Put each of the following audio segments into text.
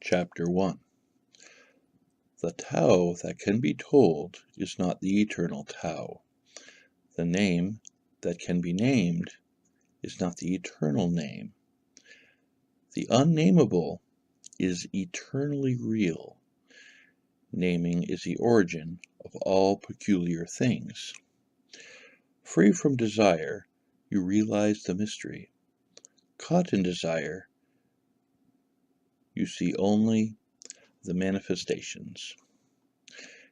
Chapter 1. The Tao that can be told is not the eternal Tao. The name that can be named is not the eternal name. The unnameable is eternally real. Naming is the origin of all peculiar things. Free from desire, you realize the mystery. Caught in desire, you see only the manifestations.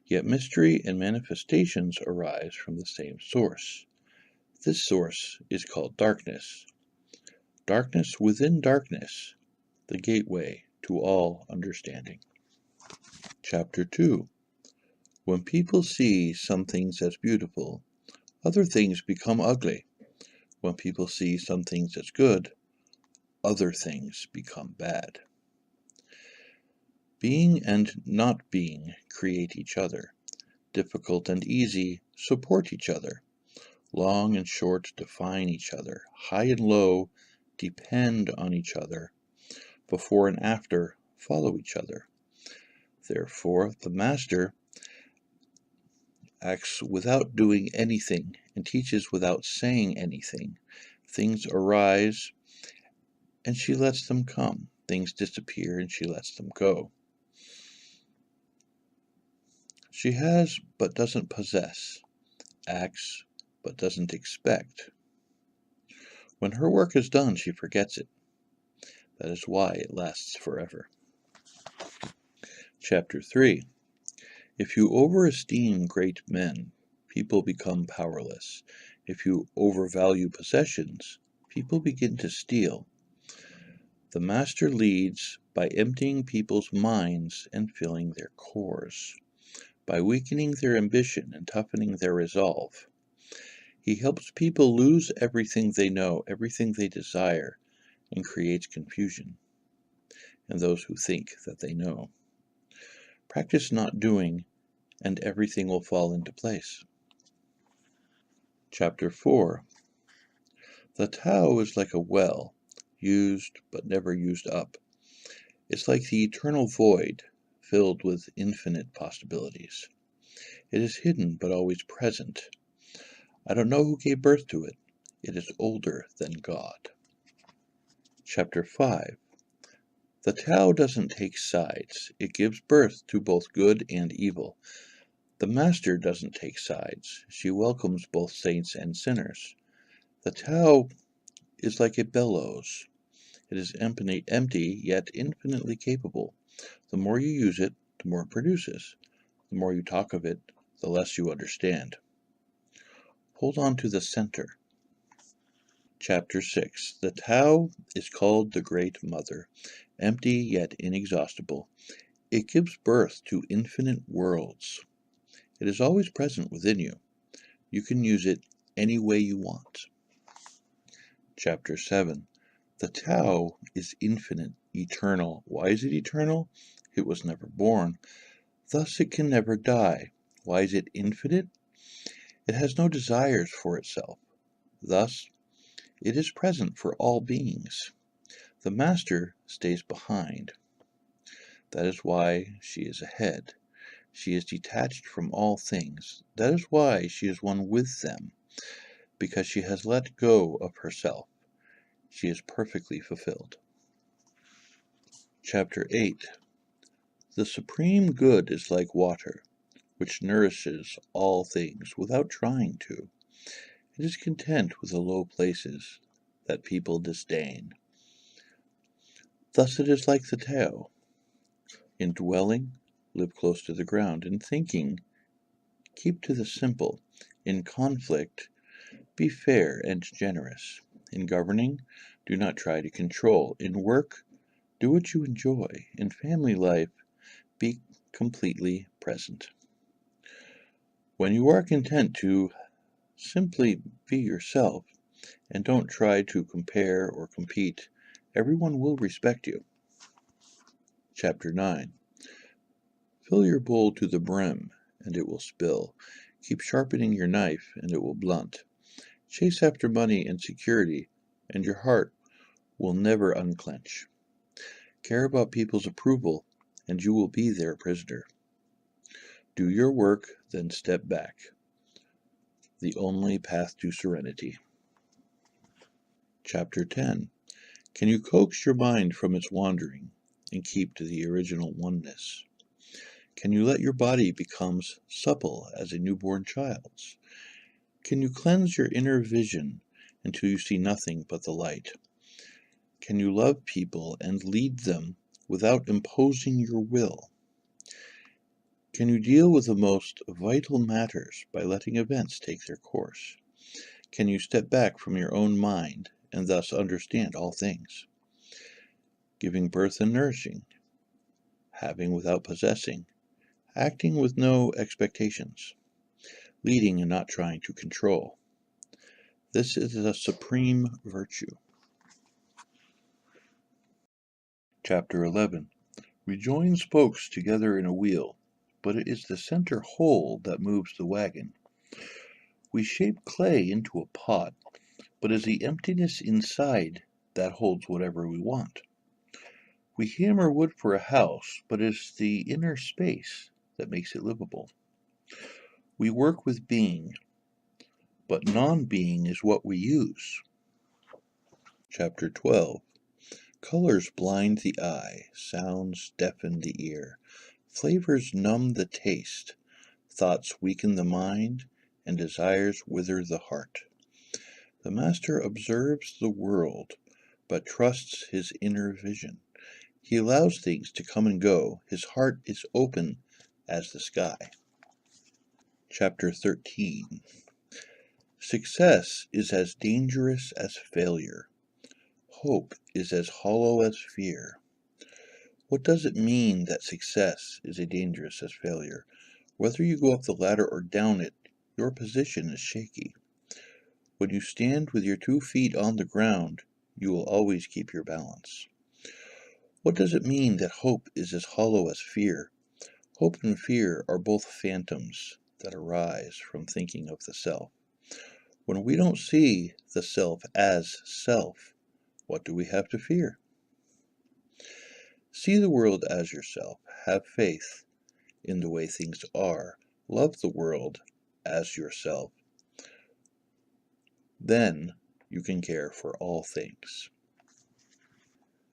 Yet mystery and manifestations arise from the same source. This source is called darkness. Darkness within darkness, the gateway to all understanding. Chapter 2. When people see some things as beautiful, other things become ugly. When people see some things as good, other things become bad. Being and not being create each other. Difficult and easy support each other. Long and short define each other. High and low depend on each other. Before and after follow each other. Therefore, the master acts without doing anything and teaches without saying anything. Things arise and she lets them come. Things disappear and she lets them go. She has but doesn't possess, acts but doesn't expect. When her work is done, she forgets it. That is why it lasts forever. Chapter 3. If you overesteem great men, people become powerless. If you overvalue possessions, people begin to steal. The master leads by emptying people's minds and filling their cores, by weakening their ambition and toughening their resolve. He helps people lose everything they know, everything they desire, and creates confusion in those who think that they know. Practice not doing, and everything will fall into place. Chapter 4. The Tao is like a well, used but never used up. It's like the eternal void, filled with infinite possibilities. It is hidden but always present. I don't know who gave birth to it. It is older than God. Chapter 5. The Tao doesn't take sides. It gives birth to both good and evil. The Master doesn't take sides. She welcomes both saints and sinners. The Tao is like a bellows. It is empty, yet infinitely capable. The more you use it, the more it produces. The more you talk of it, the less you understand. Hold on to the center. Chapter 6. The Tao is called the Great Mother, empty yet inexhaustible. It gives birth to infinite worlds. It is always present within you. You can use it any way you want. Chapter 7. The Tao is infinite, eternal. Why is it eternal? It was never born. Thus it can never die. Why is it infinite? It has no desires for itself. Thus, it is present for all beings. The Master stays behind. That is why she is ahead. She is detached from all things. That is why she is one with them, because she has let go of herself. She is perfectly fulfilled. Chapter 8. The Supreme Good is like water, which nourishes all things without trying to. It is content with the low places that people disdain. Thus it is like the Tao. In dwelling, live close to the ground. In thinking, keep to the simple. In conflict, be fair and generous. In governing, do not try to control. In work, do what you enjoy. In family life, be completely present. When you are content to simply be yourself and don't try to compare or compete, everyone will respect you. Chapter 9. Fill your bowl to the brim, and it will spill. Keep sharpening your knife, and it will blunt. Chase after money and security, and your heart will never unclench. Care about people's approval, and you will be their prisoner. Do your work, then step back. The only path to serenity. Chapter 10. Can you coax your mind from its wandering and keep to the original oneness? Can you let your body become supple as a newborn child's? Can you cleanse your inner vision until you see nothing but the light? Can you love people and lead them without imposing your will? Can you deal with the most vital matters by letting events take their course? Can you step back from your own mind and thus understand all things? Giving birth and nourishing, having without possessing, acting with no expectations, leading and not trying to control. This is a supreme virtue. Chapter 11. We join spokes together in a wheel, but it is the center whole that moves the wagon. We shape clay into a pot, but it is the emptiness inside that holds whatever we want. We hammer wood for a house, but it is the inner space that makes it livable. We work with being, but non-being is what we use. Chapter 12. Colors blind the eye, sounds deafen the ear, flavors numb the taste, thoughts weaken the mind, and desires wither the heart. The master observes the world, but trusts his inner vision. He allows things to come and go. His heart is open as the sky. Chapter 13. Success is as dangerous as failure. Hope is as hollow as fear. What does it mean that success is as dangerous as failure? Whether you go up the ladder or down it, your position is shaky. When you stand with your 2 feet on the ground, you will always keep your balance. What does it mean that hope is as hollow as fear? Hope and fear are both phantoms that arise from thinking of the self. When we don't see the self as self, what do we have to fear? See the world as yourself. Have faith in the way things are. Love the world as yourself. Then you can care for all things.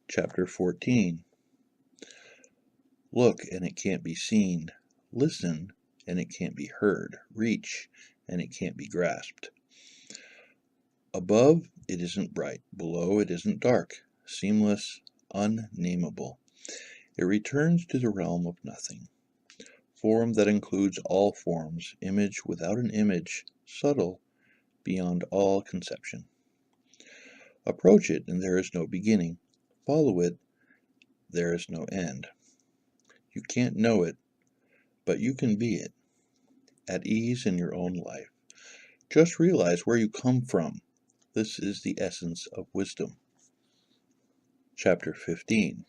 Chapter 14. Look and it can't be seen. Listen and it can't be heard. Reach and it can't be grasped. Above it isn't bright. Below it isn't dark. Seamless, unnameable. It returns to the realm of nothing. Form that includes all forms. Image without an image. Subtle, beyond all conception. Approach it and there is no beginning. Follow it, there is no end. You can't know it, but you can be it, at ease in your own life. Just realize where you come from. This is the essence of wisdom. Chapter 15.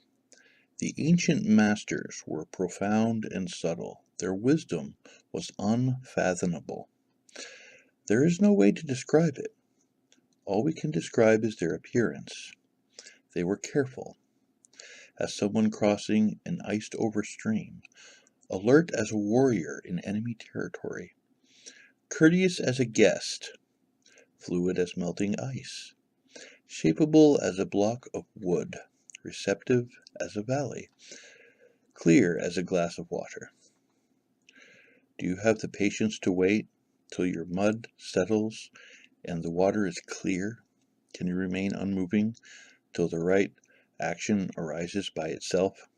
The ancient masters were profound and subtle. Their wisdom was unfathomable. There is no way to describe it. All we can describe is their appearance. They were careful, as someone crossing an iced-over stream, alert as a warrior in enemy territory, courteous as a guest, fluid as melting ice, shapeable as a block of wood, receptive as a valley, clear as a glass of water. Do you have the patience to wait till your mud settles and the water is clear? Can you remain unmoving till the right action arises by itself?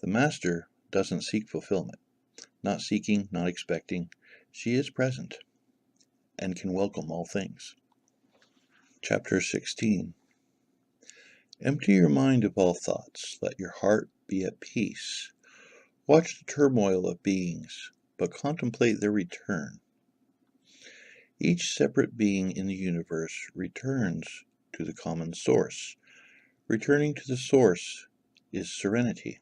The master doesn't seek fulfillment. Not seeking, not expecting. She is present and can welcome all things. Chapter 16. Empty your mind of all thoughts. Let your heart be at peace. Watch the turmoil of beings, but contemplate their return. Each separate being in the universe returns to the common source. Returning to the source is serenity.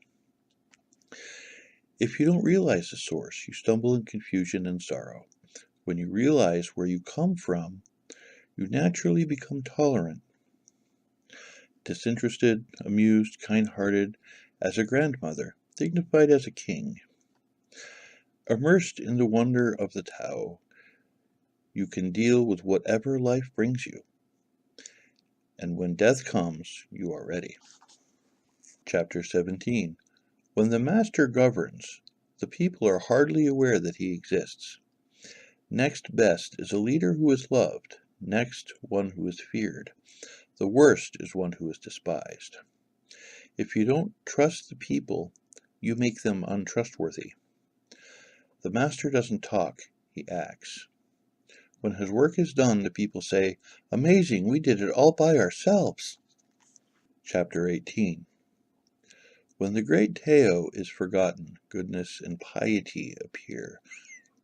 If you don't realize the source, you stumble in confusion and sorrow. When you realize where you come from, you naturally become tolerant. disinterested, amused, kind-hearted as a grandmother, dignified as a king. Immersed in the wonder of the Tao, you can deal with whatever life brings you. And when death comes, you are ready. Chapter 17. When the master governs, the people are hardly aware that he exists. Next best is a leader who is loved, next one who is feared. The worst is one who is despised. If you don't trust the people, you make them untrustworthy. The master doesn't talk, he acts. When his work is done, the people say, "Amazing, we did it all by ourselves." Chapter 18. When the great Tao is forgotten, goodness and piety appear.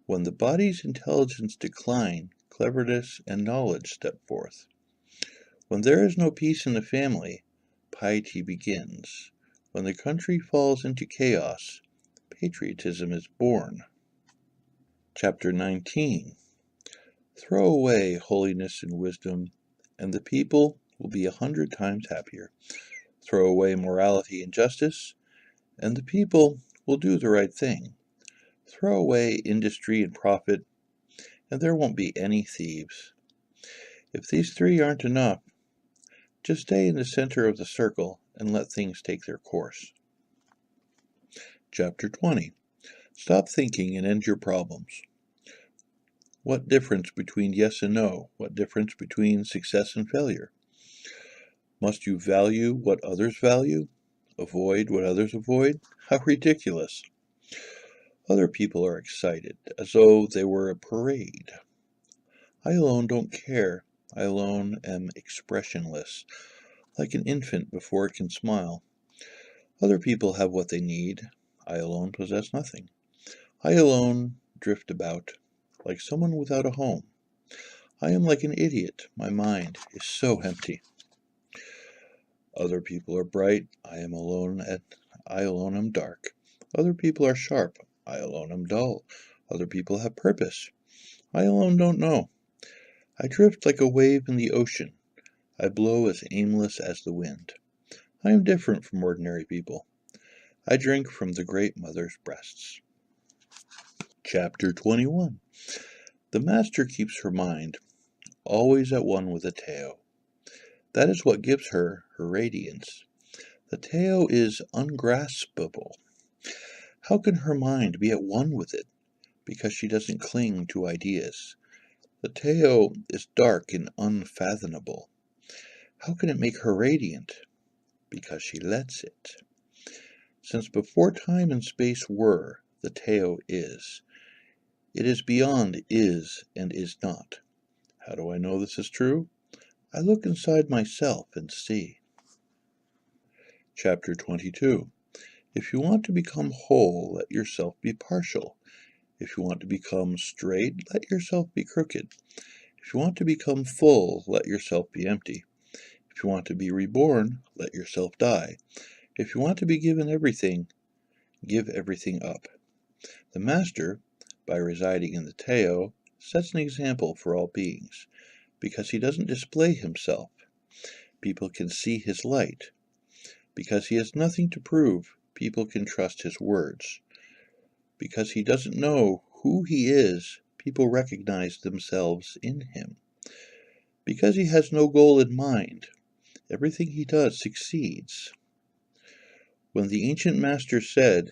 When the body's intelligence decline, cleverness and knowledge step forth. When there is no peace in the family, piety begins. When the country falls into chaos, patriotism is born. Chapter 19. Throw away holiness and wisdom, and the people will be 100 times happier. Throw away morality and justice, and the people will do the right thing. Throw away industry and profit, and there won't be any thieves. If these three aren't enough, just stay in the center of the circle and let things take their course. Chapter 20. Stop thinking and end your problems. What difference between yes and no? What difference between success and failure? Must you value what others value? Avoid what others avoid? How ridiculous! Other people are excited, as though they were a parade. I alone don't care. I alone am expressionless, like an infant before it can smile. Other people have what they need. I alone possess nothing. I alone drift about, like someone without a home. I am like an idiot. My mind is so empty. Other people are bright. I alone am dark. Other people are sharp. I alone am dull. Other people have purpose. I alone don't know. I drift like a wave in the ocean. I blow as aimless as the wind. I am different from ordinary people. I drink from the Great Mother's breasts. Chapter 21. The master keeps her mind always at one with the Tao. That is what gives her her radiance. The Tao is ungraspable. How can her mind be at one with it? Because she doesn't cling to ideas. The Tao is dark and unfathomable. How can it make her radiant? Because she lets it. Since before time and space were, the Tao is. It is beyond is and is not. How do I know this is true? I look inside myself and see. Chapter 22. If you want to become whole, let yourself be partial. If you want to become straight, let yourself be crooked. If you want to become full, let yourself be empty. If you want to be reborn, let yourself die. If you want to be given everything, give everything up. The master, by residing in the Tao, sets an example for all beings. Because he doesn't display himself, people can see his light. Because he has nothing to prove, people can trust his words. Because he doesn't know who he is, people recognize themselves in him. Because he has no goal in mind, everything he does succeeds. When the ancient master said,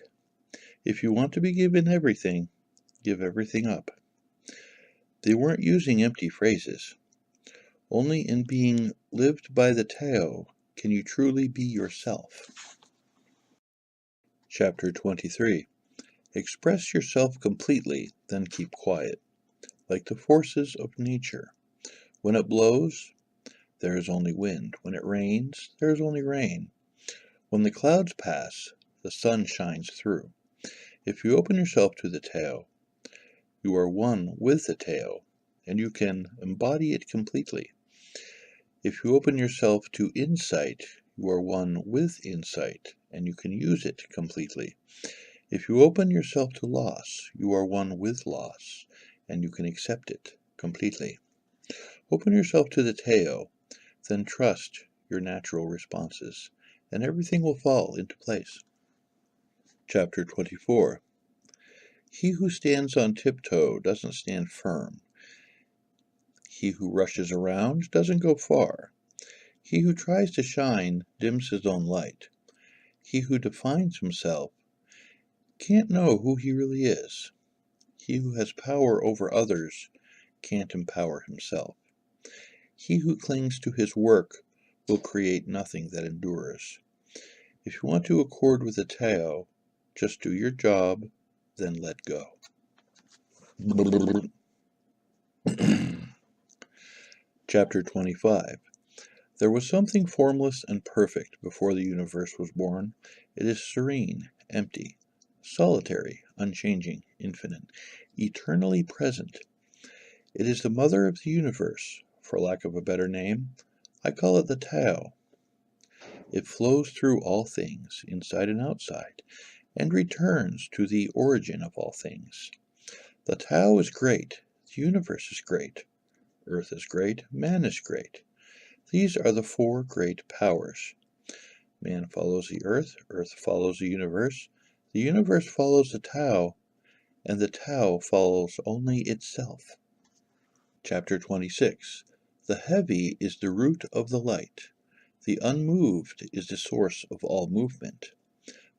"If you want to be given everything, give everything up," they weren't using empty phrases. Only in being lived by the Tao can you truly be yourself. Chapter 23. Express yourself completely, then keep quiet. Like the forces of nature. When it blows, there is only wind. When it rains, there is only rain. When the clouds pass, the sun shines through. If you open yourself to the Tao, you are one with the Tao, and you can embody it completely. If you open yourself to insight, you are one with insight, and you can use it completely. If you open yourself to loss, you are one with loss, and you can accept it completely. Open yourself to the Tao, then trust your natural responses, and everything will fall into place. Chapter 24. He who stands on tiptoe doesn't stand firm. He who rushes around doesn't go far. He who tries to shine dims his own light. He who defines himself can't know who he really is. He who has power over others can't empower himself. He who clings to his work will create nothing that endures. If you want to accord with the Tao, just do your job, then let go. Chapter 25. There was something formless and perfect before the universe was born. It is serene, empty, solitary, unchanging, infinite, eternally present. It is the mother of the universe. For lack of a better name, I call it the Tao. It flows through all things, inside and outside, and returns to the origin of all things. The Tao is great. The universe is great. Earth is great. Man is great. These are the four great powers. Man follows the earth follows the universe follows the Tao, and the Tao follows only itself. Chapter 26. The heavy is the root of the light. The unmoved is the source of all movement.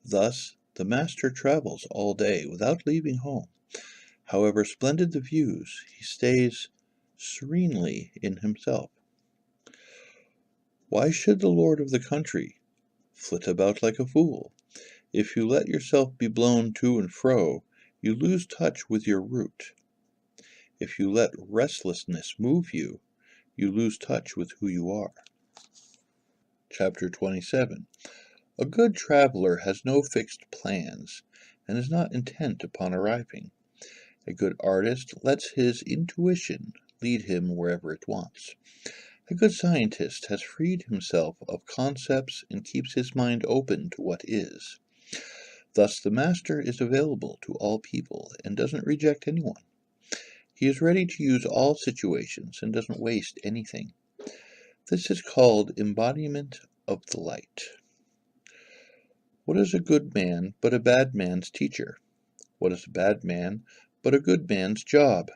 Thus, the master travels all day without leaving home. However splendid the views, he stays serenely in himself. Why should the lord of the country flit about like a fool? If you let yourself be blown to and fro, you lose touch with your root. If you let restlessness move you, you lose touch with who you are. Chapter 27. A good traveler has no fixed plans, and is not intent upon arriving. A good artist lets his intuition lead him wherever it wants. A good scientist has freed himself of concepts and keeps his mind open to what is. Thus the master is available to all people and doesn't reject anyone. He is ready to use all situations and doesn't waste anything. This is called embodiment of the light. What is a good man but a bad man's teacher? What is a bad man but a good man's job?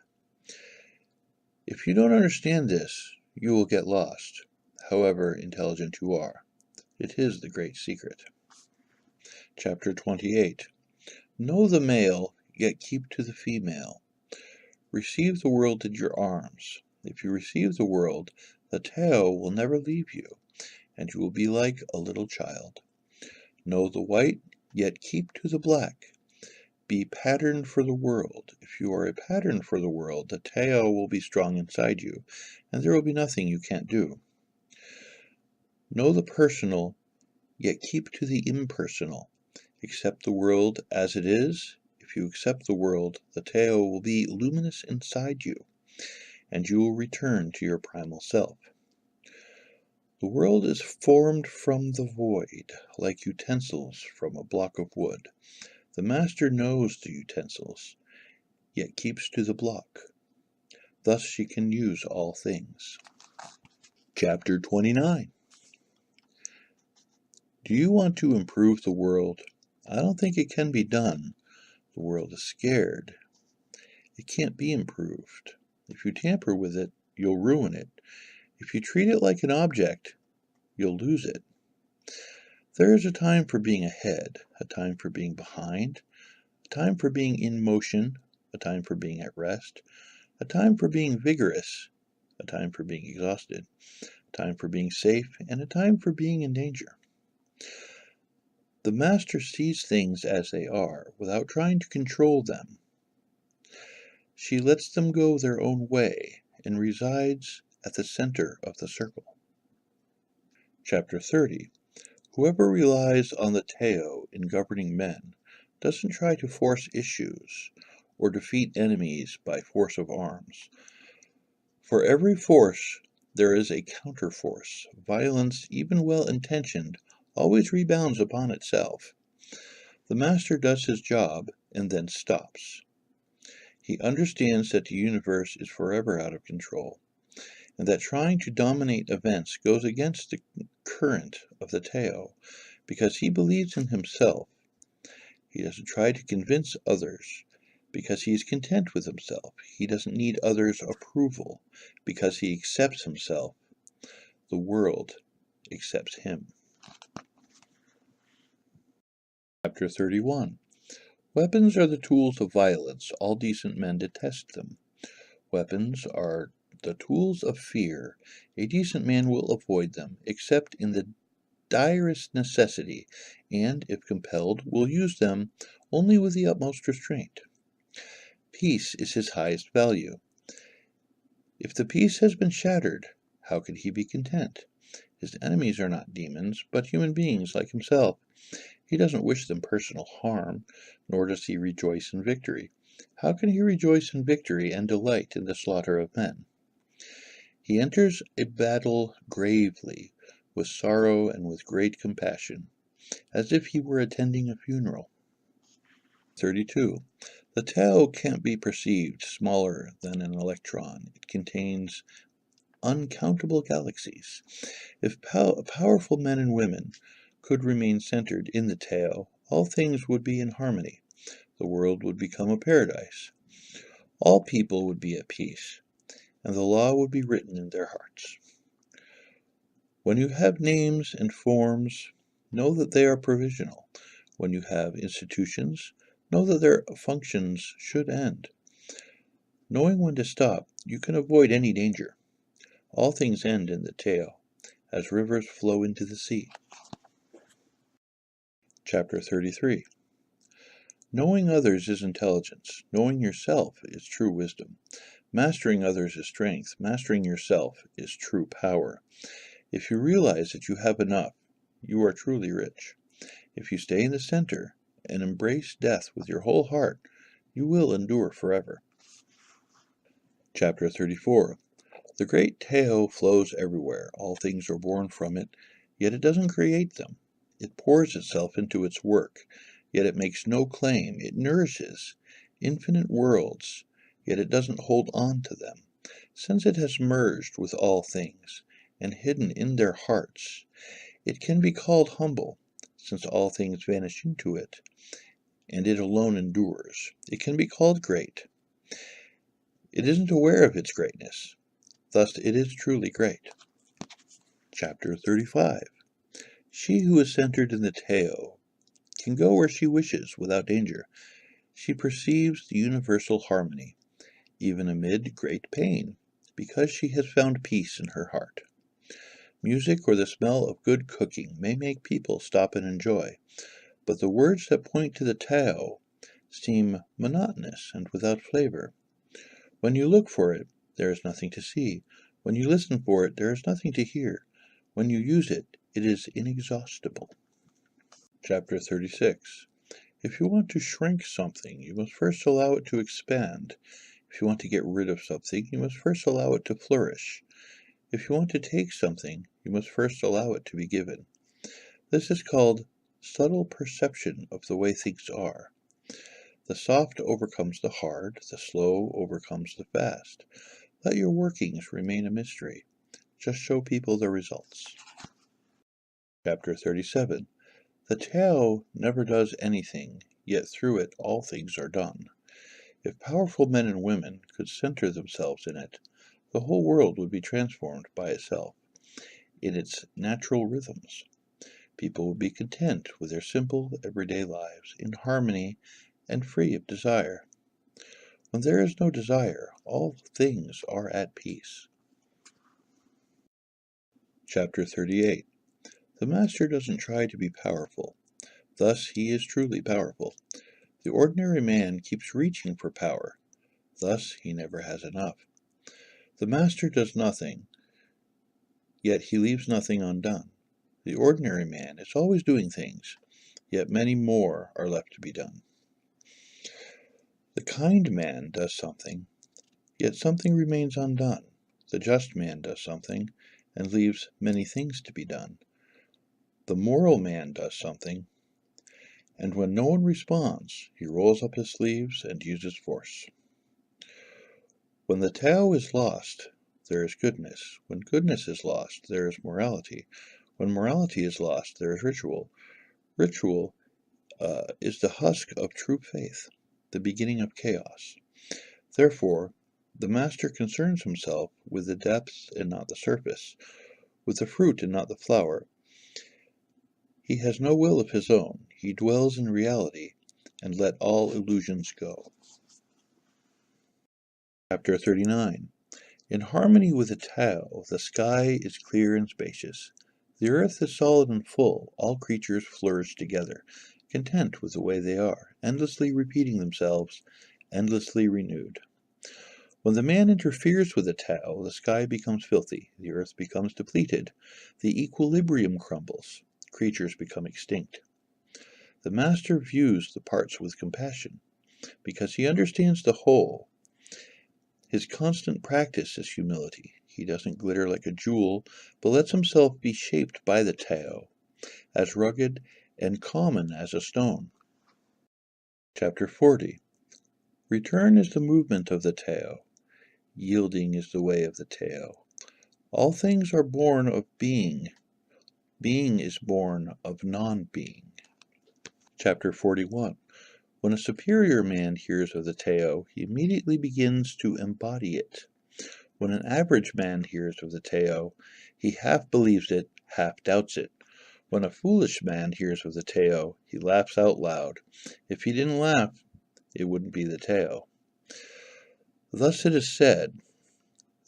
If you don't understand this, you will get lost, however intelligent you are. It is the great secret. Chapter 28. Know the male, yet keep to the female. Receive the world in your arms. If you receive the world, the Tao will never leave you, and you will be like a little child. Know the white, yet keep to the black. Be pattern for the world. If you are a pattern for the world, the Tao will be strong inside you, and there will be nothing you can't do. Know the personal, yet keep to the impersonal. Accept the world as it is. If you accept the world, the Tao will be luminous inside you, and you will return to your primal self. The world is formed from the void, like utensils from a block of wood. The master knows the utensils, yet keeps to the block. Thus she can use all things. Chapter 29. Do you want to improve the world? I don't think it can be done. The world is scared. It can't be improved. If you tamper with it, you'll ruin it. If you treat it like an object, you'll lose it. There is a time for being ahead, a time for being behind, a time for being in motion, a time for being at rest, a time for being vigorous, a time for being exhausted, a time for being safe, and a time for being in danger. The master sees things as they are, without trying to control them. She lets them go their own way, and resides at the center of the circle. Chapter 30. Whoever relies on the Tao in governing men doesn't try to force issues or defeat enemies by force of arms. For every force there is a counterforce. Violence, even well-intentioned, always rebounds upon itself. The master does his job and then stops. He understands that the universe is forever out of control, and that trying to dominate events goes against the current of the Tao, because he believes in himself. He doesn't try to convince others, because he is content with himself. He doesn't need others' approval, because he accepts himself. The world accepts him. Chapter 31. Weapons are the tools of violence. All decent men detest them. Weapons are the tools of fear. A decent man will avoid them, except in the direst necessity, and, if compelled, will use them only with the utmost restraint. Peace is his highest value. If the peace has been shattered, how can he be content? His enemies are not demons, but human beings like himself. He doesn't wish them personal harm, nor does he rejoice in victory. How can he rejoice in victory and delight in the slaughter of men? He enters a battle gravely, with sorrow and with great compassion, as if he were attending a funeral. 32. The Tao can't be perceived smaller than an electron. It contains uncountable galaxies. If powerful men and women could remain centered in the Tao, all things would be in harmony. The world would become a paradise. All people would be at peace, and the law would be written in their hearts. When you have names and forms, know that they are provisional. When you have institutions, know that their functions should end. Knowing when to stop, you can avoid any danger. All things end in the Tao, as rivers flow into the sea. Chapter 33. Knowing others is intelligence. Knowing yourself is true wisdom. Mastering others is strength. Mastering yourself is true power. If you realize that you have enough, you are truly rich. If you stay in the center and embrace death with your whole heart, you will endure forever. Chapter 34. The great Tao flows everywhere. All things are born from it, yet it doesn't create them. It pours itself into its work, yet it makes no claim. It nourishes infinite worlds, yet it doesn't hold on to them. Since it has merged with all things and hidden in their hearts, it can be called humble, since all things vanish into it, and it alone endures. It can be called great. It isn't aware of its greatness. Thus it is truly great. Chapter 35. She who is centered in the Tao can go where she wishes without danger. She perceives the universal harmony, even amid great pain, because she has found peace in her heart. Music or the smell of good cooking may make people stop and enjoy, but the words that point to the Tao seem monotonous and without flavor. When you look for it, there is nothing to see. When you listen for it, there is nothing to hear. When you use it, it is inexhaustible. Chapter 36. If you want to shrink something, you must first allow it to expand. If you want to get rid of something, you must first allow it to flourish. If you want to take something, you must first allow it to be given. This is called subtle perception of the way things are. The soft overcomes the hard, the slow overcomes the fast. Let your workings remain a mystery. Just show people the results. Chapter 37. The Tao never does anything, yet through it all things are done. If powerful men and women could center themselves in it, the whole world would be transformed by itself, in its natural rhythms. People would be content with their simple, everyday lives, in harmony and free of desire. When there is no desire, all things are at peace. Chapter 38. The master doesn't try to be powerful. Thus he is truly powerful. The ordinary man keeps reaching for power. Thus he never has enough. The master does nothing, yet he leaves nothing undone. The ordinary man is always doing things, yet many more are left to be done. The kind man does something, yet something remains undone. The just man does something, and leaves many things to be done. The moral man does something, and when no one responds, he rolls up his sleeves and uses force. When the Tao is lost, there is goodness. When goodness is lost, there is morality. When morality is lost, there is ritual. Ritual is the husk of true faith, the beginning of chaos. Therefore, the master concerns himself with the depths and not the surface, with the fruit and not the flower. He has no will of his own. He dwells in reality, and let all illusions go. Chapter 39. In harmony with the Tao, the sky is clear and spacious. The earth is solid and full. All creatures flourish together, content with the way they are, endlessly repeating themselves, endlessly renewed. When the man interferes with the Tao, the sky becomes filthy, the earth becomes depleted, the equilibrium crumbles, creatures become extinct. The master views the parts with compassion, because he understands the whole. His constant practice is humility. He doesn't glitter like a jewel, but lets himself be shaped by the Tao, as rugged and common as a stone. Chapter 40. Return is the movement of the Tao. Yielding is the way of the Tao. All things are born of being. Being is born of non-being. Chapter 41. When a superior man hears of the Tao, he immediately begins to embody it. When an average man hears of the Tao, he half believes it, half doubts it. When a foolish man hears of the Tao, he laughs out loud. If he didn't laugh, it wouldn't be the Tao. Thus it is said,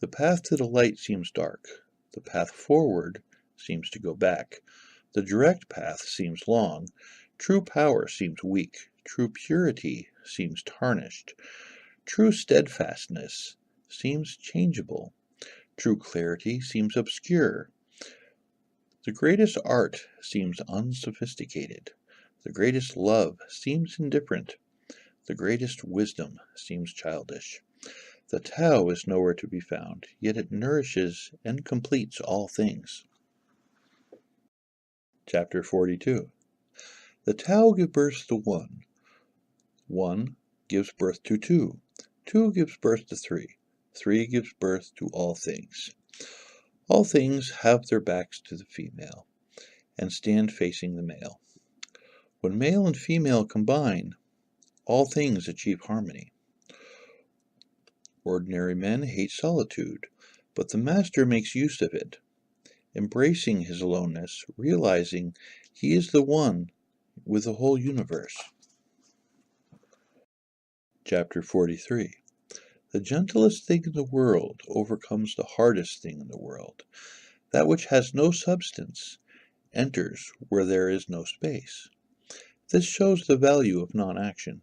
the path to the light seems dark. The path forward seems to go back. The direct path seems long. True power seems weak. True purity seems tarnished. True steadfastness seems changeable. True clarity seems obscure. The greatest art seems unsophisticated. The greatest love seems indifferent. The greatest wisdom seems childish. The Tao is nowhere to be found, yet it nourishes and completes all things. Chapter 42. The Tao gives birth to one. One gives birth to two. Two gives birth to three. Three gives birth to all things. All things have their backs to the female, and stand facing the male. When male and female combine, all things achieve harmony. Ordinary men hate solitude, but the master makes use of it, embracing his aloneness, realizing he is the one with the whole universe. Chapter 43. The gentlest thing in the world overcomes the hardest thing in the world. That which has no substance enters where there is no space. This shows the value of non-action,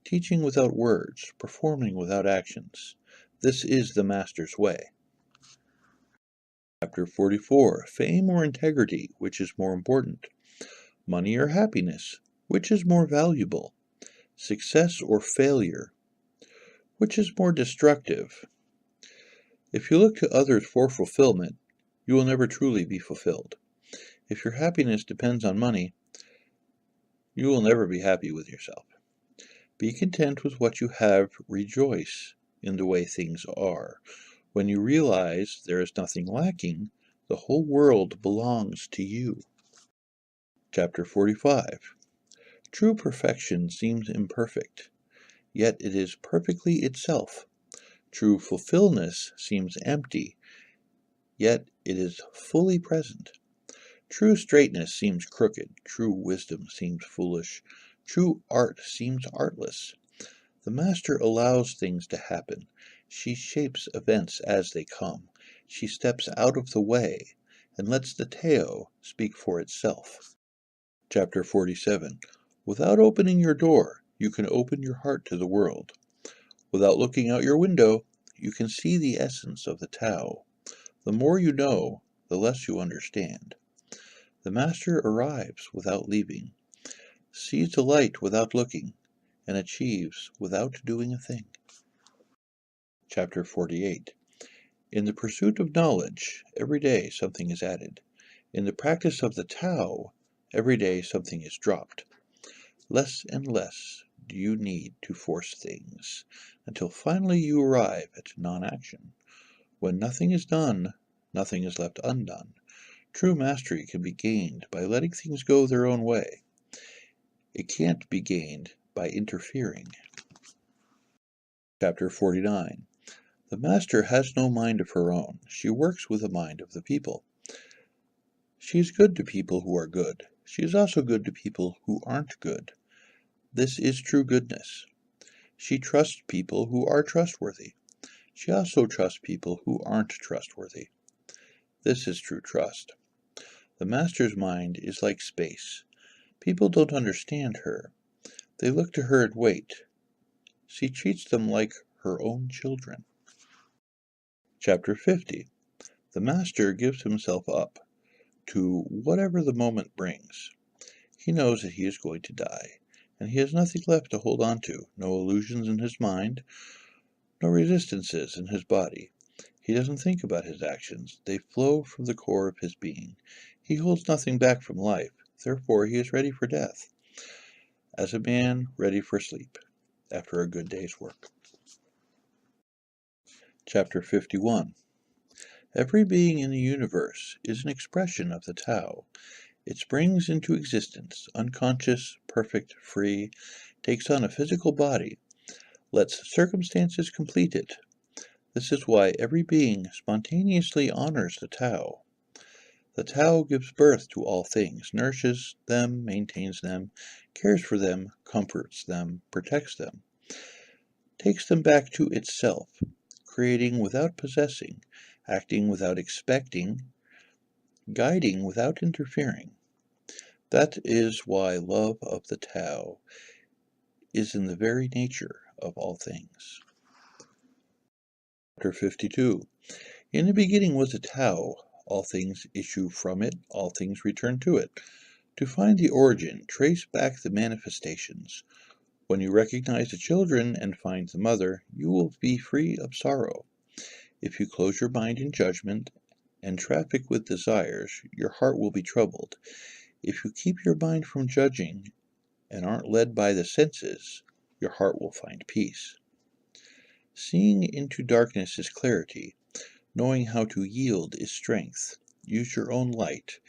teaching without words, performing without actions. This is the master's way. Chapter 44. Fame or integrity, which is more important? Money or happiness, which is more valuable? Success or failure, which is more destructive? If you look to others for fulfillment, you will never truly be fulfilled. If your happiness depends on money, you will never be happy with yourself. Be content with what you have. Rejoice in the way things are. When you realize there is nothing lacking, the whole world belongs to you. Chapter 45. True perfection seems imperfect, yet it is perfectly itself. True fulfillment seems empty, yet it is fully present. True straightness seems crooked. True wisdom seems foolish. True art seems artless. The master allows things to happen. She shapes events as they come. She steps out of the way and lets the Tao speak for itself. Chapter 47. Without opening your door, you can open your heart to the world. Without looking out your window, you can see the essence of the Tao. The more you know, the less you understand. The master arrives without leaving, sees the light without looking, and achieves without doing a thing. Chapter 48. In the pursuit of knowledge, every day something is added. In the practice of the Tao, every day something is dropped. Less and less do you need to force things, until finally you arrive at non-action. When nothing is done, nothing is left undone. True mastery can be gained by letting things go their own way. It can't be gained by interfering. Chapter 49. The master has no mind of her own. She works with the mind of the people. She is good to people who are good. She is also good to people who aren't good. This is true goodness. She trusts people who are trustworthy. She also trusts people who aren't trustworthy. This is true trust. The master's mind is like space. People don't understand her. They look to her and wait. She treats them like her own children. Chapter 50. The master gives himself up to whatever the moment brings. He knows that he is going to die, and he has nothing left to hold on to, no illusions in his mind, no resistances in his body. He doesn't think about his actions. They flow from the core of his being. He holds nothing back from life. Therefore, he is ready for death, as a man ready for sleep, after a good day's work. Chapter 51. Every being in the universe is an expression of the Tao. It springs into existence, unconscious, perfect, free, takes on a physical body, lets circumstances complete it. This is why every being spontaneously honors the Tao. The Tao gives birth to all things, nourishes them, maintains them, cares for them, comforts them, protects them, takes them back to itself, creating without possessing, acting without expecting, guiding without interfering. That is why love of the Tao is in the very nature of all things. Chapter 52. In the beginning was a Tao. All things issue from it, all things return to it. To find the origin, trace back the manifestations. When you recognize the children and find the mother, you will be free of sorrow. If you close your mind in judgment and traffic with desires, your heart will be troubled. If you keep your mind from judging and aren't led by the senses, your heart will find peace. Seeing into darkness is clarity. Knowing how to yield is strength. Use your own light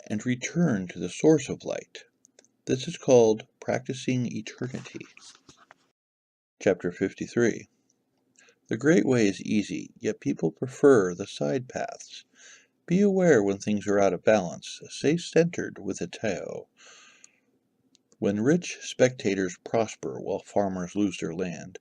and return to the source of light. This is called practicing eternity. Chapter 53. The great way is easy, yet people prefer the side paths. Be aware when things are out of balance. Stay centered with the Tao. When rich spectators prosper while farmers lose their land,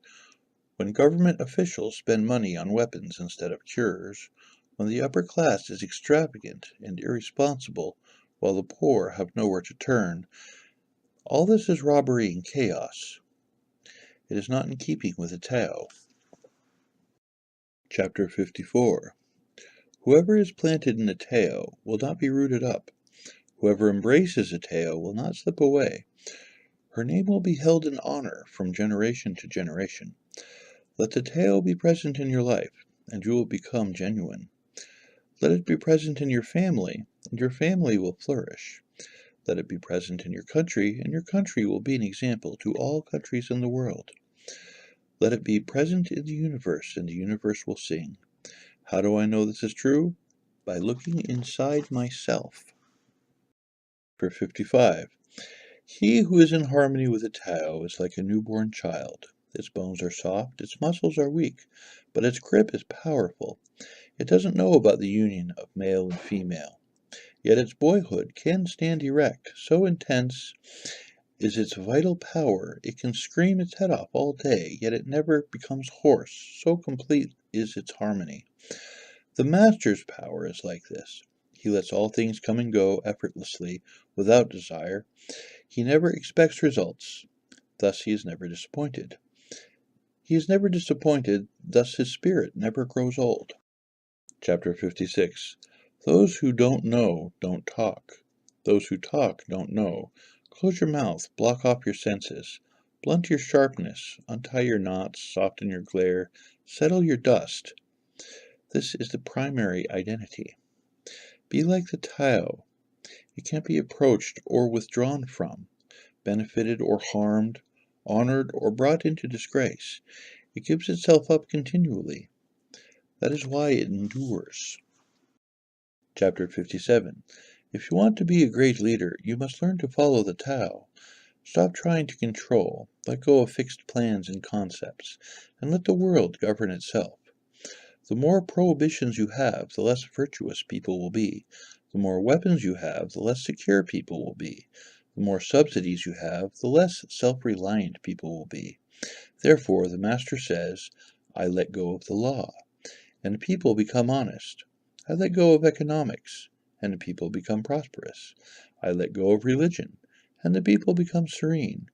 when government officials spend money on weapons instead of cures, when the upper class is extravagant and irresponsible while the poor have nowhere to turn, all this is robbery and chaos. It is not in keeping with the Tao. Chapter 54. Whoever is planted in the Tao will not be rooted up. Whoever embraces the Tao will not slip away. Her name will be held in honor from generation to generation. Let the Tao be present in your life, and you will become genuine. Let it be present in your family, and your family will flourish. Let it be present in your country, and your country will be an example to all countries in the world. Let it be present in the universe, and the universe will sing. How do I know this is true? By looking inside myself. For 55. He who is in harmony with the Tao is like a newborn child. Its bones are soft, its muscles are weak, but its grip is powerful. It doesn't know about the union of male and female. Yet its boyhood can stand erect. So intense is its vital power, it can scream its head off all day, yet it never becomes hoarse. So complete is its harmony. The master's power is like this. He lets all things come and go effortlessly, without desire. He never expects results. Thus he is never disappointed. He is never disappointed, thus his spirit never grows old. Chapter 56. Those who don't know don't talk. Those who talk don't know. Close your mouth, block off your senses. Blunt your sharpness, untie your knots, soften your glare, settle your dust. This is the primary identity. Be like the Tao. It can't be approached or withdrawn from, benefited or harmed, honored or brought into disgrace. It gives itself up continually. That is why it endures. Chapter 57. If you want to be a great leader, you must learn to follow the Tao. Stop trying to control, let go of fixed plans and concepts, and let the world govern itself. The more prohibitions you have, the less virtuous people will be. The more weapons you have, the less secure people will be. The more subsidies you have, the less self-reliant people will be. Therefore, the Master says, I let go of the law, and people become honest. I let go of economics, and the people become prosperous. I let go of religion, and the people become serene.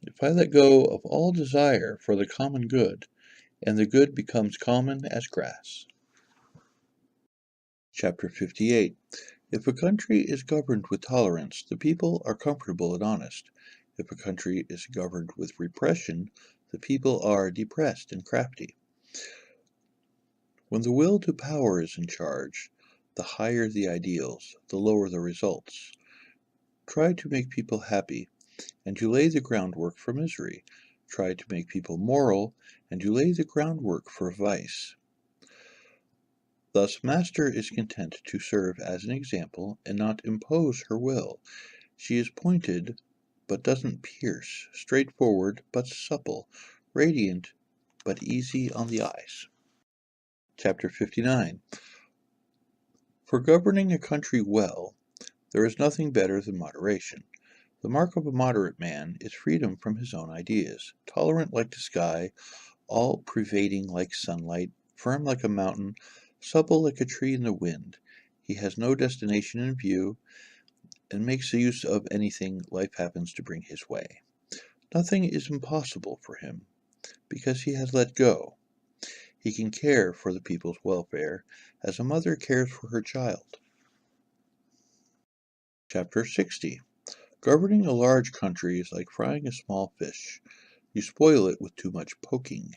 If I let go of all desire for the common good, and the good becomes common as grass. Chapter 58. If a country is governed with tolerance, the people are comfortable and honest. If a country is governed with repression, the people are depressed and crafty. When the will to power is in charge, the higher the ideals, the lower the results. Try to make people happy, and you lay the groundwork for misery. Try to make people moral, and you lay the groundwork for vice. Thus, Master is content to serve as an example and not impose her will. She is pointed, but doesn't pierce, straightforward, but supple, radiant, but easy on the eyes. Chapter 59. For governing a country well, there is nothing better than moderation. The mark of a moderate man is freedom from his own ideas, tolerant like the sky, all-pervading like sunlight, firm like a mountain, supple like a tree in the wind. He has no destination in view, and makes use of anything life happens to bring his way. Nothing is impossible for him, because he has let go. He can care for the people's welfare, as a mother cares for her child. Chapter 60. Governing a large country is like frying a small fish. You spoil it with too much poking.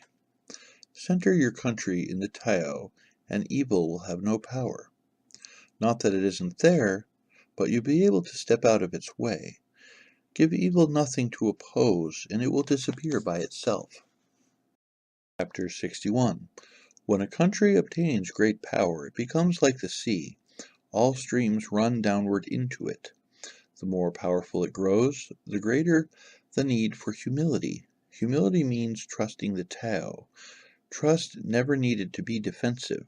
Center your country in the Tao, and evil will have no power. Not that it isn't there, but you'll be able to step out of its way. Give evil nothing to oppose, and it will disappear by itself. Chapter 61. When a country obtains great power, it becomes like the sea. All streams run downward into it. The more powerful it grows, the greater the need for humility. Humility means trusting the Tao. Trust never needed to be defensive.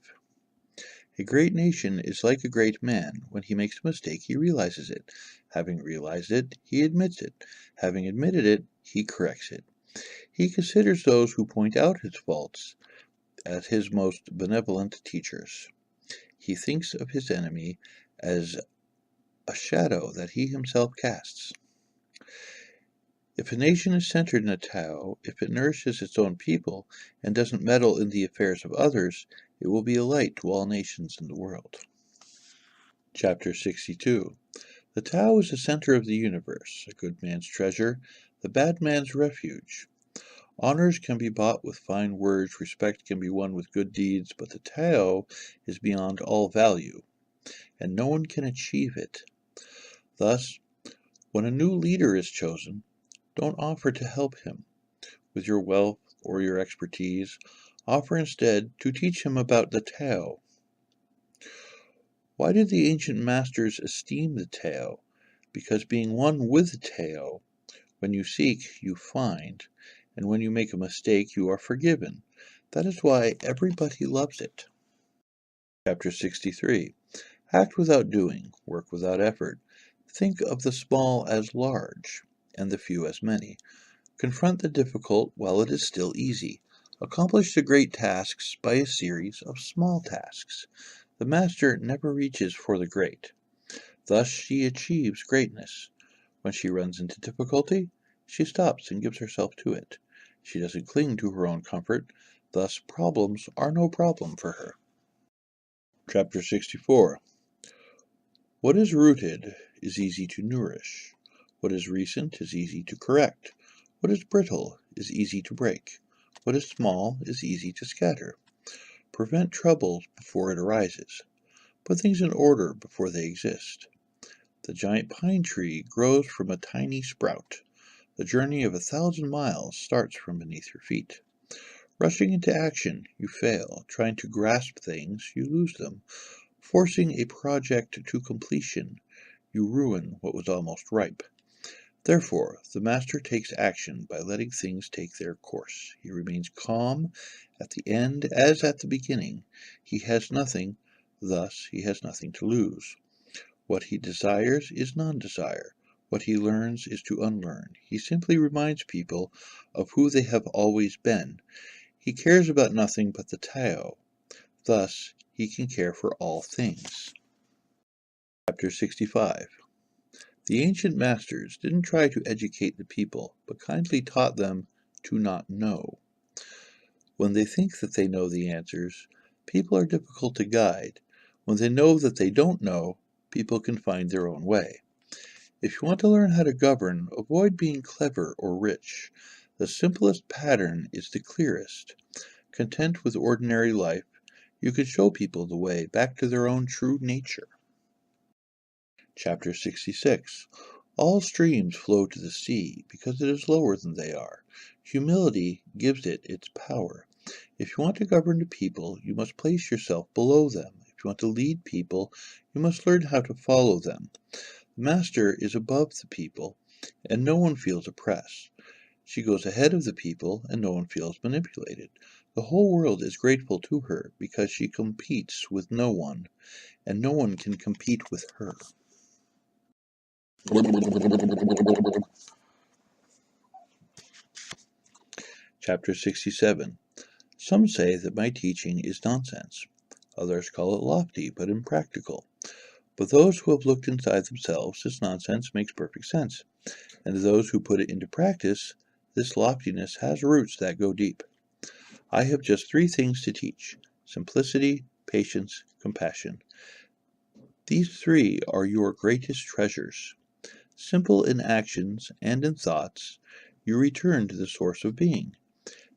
A great nation is like a great man. When he makes a mistake, he realizes it. Having realized it, he admits it. Having admitted it, he corrects it. He considers those who point out his faults as his most benevolent teachers. He thinks of his enemy as a shadow that he himself casts. If a nation is centered in a Tao, if it nourishes its own people and doesn't meddle in the affairs of others, it will be a light to all nations in the world. Chapter 62. The Tao is the center of the universe, a good man's treasure, the bad man's refuge. Honors can be bought with fine words, respect can be won with good deeds, but the Tao is beyond all value, and no one can achieve it. Thus, when a new leader is chosen, don't offer to help him with your wealth or your expertise. Offer instead to teach him about the Tao. Why did the ancient masters esteem the Tao? Because being one with the Tao, when you seek, you find, and when you make a mistake, you are forgiven. That is why everybody loves it. Chapter 63. Act without doing, work without effort. Think of the small as large, and the few as many. Confront the difficult while it is still easy. Accomplish the great tasks by a series of small tasks. The master never reaches for the great. Thus she achieves greatness. When she runs into difficulty, she stops and gives herself to it. She doesn't cling to her own comfort, thus problems are no problem for her. Chapter 64. What is rooted is easy to nourish. What is recent is easy to correct. What is brittle is easy to break. What is small is easy to scatter. Prevent trouble before it arises. Put things in order before they exist. The giant pine tree grows from a tiny sprout. The journey of 1,000 miles starts from beneath your feet. Rushing into action, you fail. Trying to grasp things, you lose them. Forcing a project to completion, you ruin what was almost ripe. Therefore, the master takes action by letting things take their course. He remains calm at the end as at the beginning. He has nothing, thus he has nothing to lose. What he desires is non-desire. What he learns is to unlearn. He simply reminds people of who they have always been. He cares about nothing but the Tao. Thus, he can care for all things. Chapter 65. The ancient masters didn't try to educate the people, but kindly taught them to not know. When they think that they know the answers, people are difficult to guide. When they know that they don't know, people can find their own way. If you want to learn how to govern, avoid being clever or rich. The simplest pattern is the clearest. Content with ordinary life, you can show people the way back to their own true nature. Chapter 66. All streams flow to the sea because it is lower than they are. Humility gives it its power. If you want to govern the people, you must place yourself below them. If you want to lead people, you must learn how to follow them. The master is above the people, and no one feels oppressed. She goes ahead of the people, and no one feels manipulated. The whole world is grateful to her because she competes with no one, and no one can compete with her. Chapter 67. Some say that my teaching is nonsense. Others call it lofty but impractical. But those who have looked inside themselves, this nonsense makes perfect sense. And to those who put it into practice, this loftiness has roots that go deep. I have just 3 things to teach: simplicity, patience, compassion. These 3 are your greatest treasures. Simple in actions and in thoughts, you return to the source of being.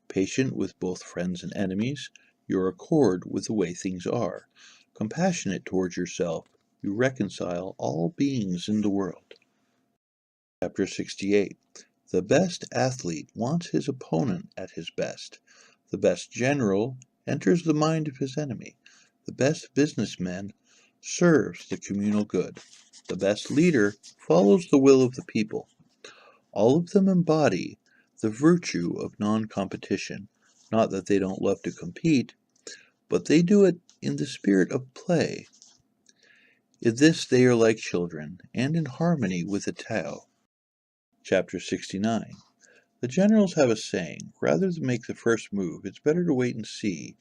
Patient with both friends and enemies, you accord with the way things are. Compassionate towards yourself, you reconcile all beings in the world. Chapter 68. The best athlete wants his opponent at his best. The best general enters the mind of his enemy. The best businessman serves the communal good. The best leader follows the will of the people. All of them embody the virtue of non-competition. Not that they don't love to compete, but they do it in the spirit of play. In this they are like children, and in harmony with the Tao. Chapter 69. The generals have a saying: rather than make the first move, it's better to wait and see.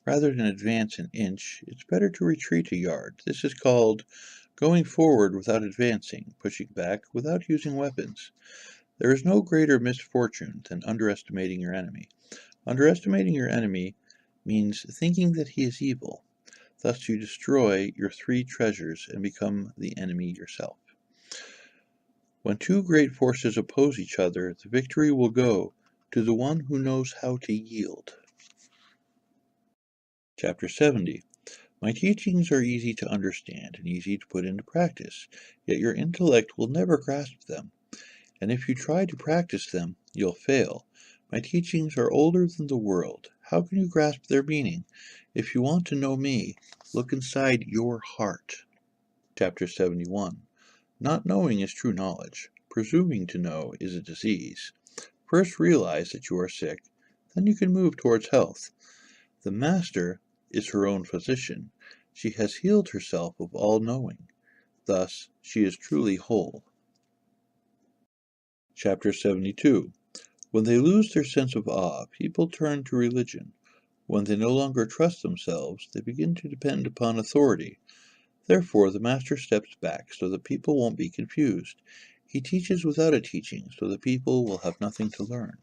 Rather than advance an inch, it's better to retreat a yard. This is called going forward without advancing, pushing back without using weapons. There is no greater misfortune than underestimating your enemy. Underestimating your enemy means thinking that he is evil. Thus you destroy your 3 treasures and become the enemy yourself. When 2 great forces oppose each other, the victory will go to the one who knows how to yield. Chapter 70. My teachings are easy to understand and easy to put into practice, yet your intellect will never grasp them. And if you try to practice them, you'll fail. My teachings are older than the world. How can you grasp their meaning? If you want to know me, look inside your heart. Chapter 71. Not knowing is true knowledge. Presuming to know is a disease. First realize that you are sick, then you can move towards health. The master is her own physician. She has healed herself of all knowing. Thus, she is truly whole. Chapter 72. When they lose their sense of awe, people turn to religion. When they no longer trust themselves, they begin to depend upon authority. Therefore, the master steps back so that people won't be confused. He teaches without a teaching, so that people will have nothing to learn.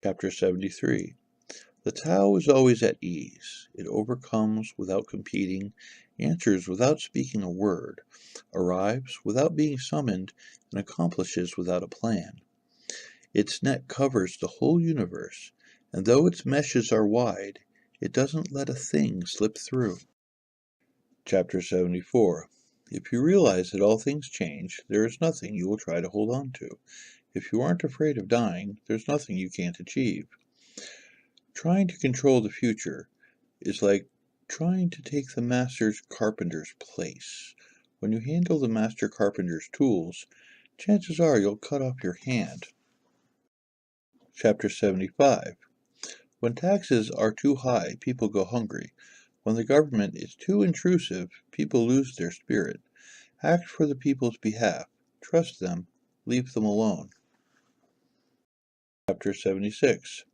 Chapter 73. The Tao is always at ease. It overcomes without competing, answers without speaking a word, arrives without being summoned, and accomplishes without a plan. Its net covers the whole universe, and though its meshes are wide, it doesn't let a thing slip through. Chapter 74. If you realize that all things change, there is nothing you will try to hold on to. If you aren't afraid of dying, there's nothing you can't achieve. Trying to control the future is like trying to take the master carpenter's place. When you handle the master carpenter's tools, chances are you'll cut off your hand. Chapter 75. When taxes are too high, people go hungry. When the government is too intrusive, people lose their spirit. Act for the people's behalf. Trust them. Leave them alone. Chapter 76.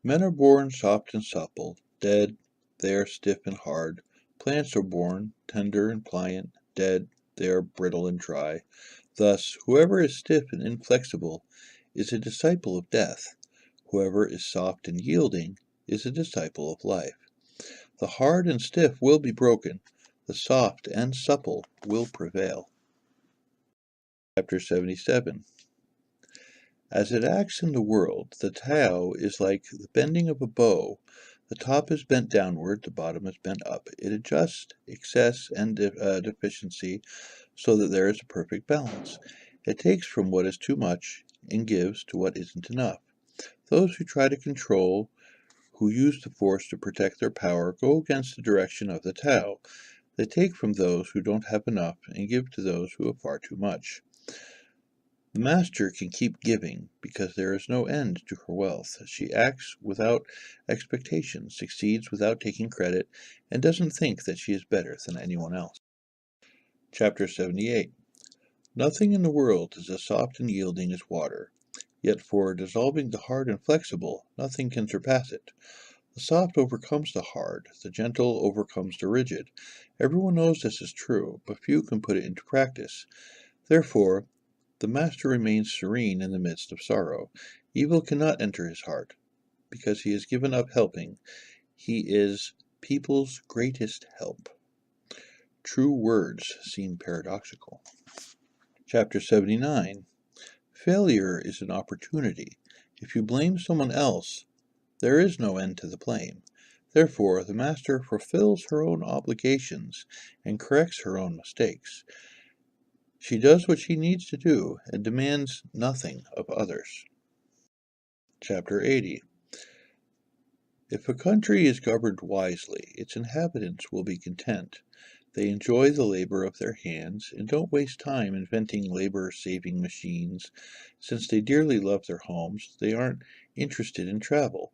Men are born soft and supple. Dead, they are stiff and hard. Plants are born tender and pliant. Dead, they are brittle and dry. Thus, whoever is stiff and inflexible is a disciple of death. Whoever is soft and yielding is a disciple of life. The hard and stiff will be broken. The soft and supple will prevail. Chapter 77. As it acts in the world, the Tao is like the bending of a bow. The top is bent downward, the bottom is bent up. It adjusts excess and deficiency so that there is a perfect balance. It takes from what is too much and gives to what isn't enough. Those who try to control, who use the force to protect their power, go against the direction of the Tao. They take from those who don't have enough and give to those who have far too much. The master can keep giving because there is no end to her wealth. She acts without expectation, succeeds without taking credit, and doesn't think that she is better than anyone else. Chapter 78. Nothing in the world is as soft and yielding as water. Yet for dissolving the hard and flexible, nothing can surpass it. The soft overcomes the hard, the gentle overcomes the rigid. Everyone knows this is true, but few can put it into practice. Therefore, the master remains serene in the midst of sorrow. Evil cannot enter his heart, because he has given up helping. He is people's greatest help. True words seem paradoxical. Chapter 79. Failure is an opportunity. If you blame someone else, there is no end to the blame. Therefore, the master fulfills her own obligations and corrects her own mistakes. She does what she needs to do and demands nothing of others. Chapter 80. If a country is governed wisely, its inhabitants will be content. They enjoy the labor of their hands and don't waste time inventing labor-saving machines. Since they dearly love their homes, they aren't interested in travel.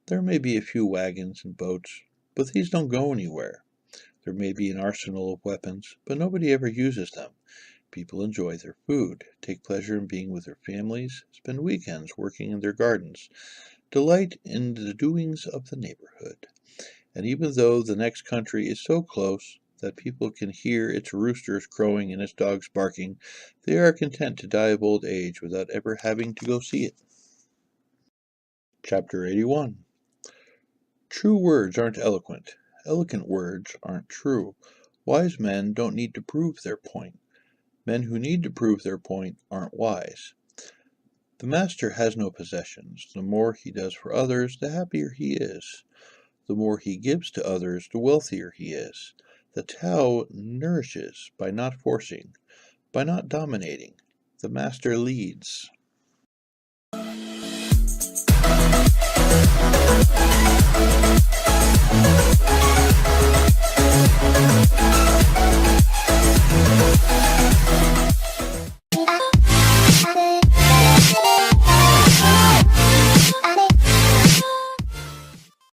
There may be a few wagons and boats, but these don't go anywhere. There may be an arsenal of weapons, but nobody ever uses them. People enjoy their food, take pleasure in being with their families, spend weekends working in their gardens, delight in the doings of the neighborhood. And even though the next country is so close that people can hear its roosters crowing and its dogs barking, they are content to die of old age without ever having to go see it. Chapter 81. True words aren't eloquent. Eloquent words aren't true. Wise men don't need to prove their point. Men who need to prove their point aren't wise. The master has no possessions. The more he does for others, the happier he is. The more he gives to others, the wealthier he is. The Tao nourishes by not forcing, by not dominating. The master leads.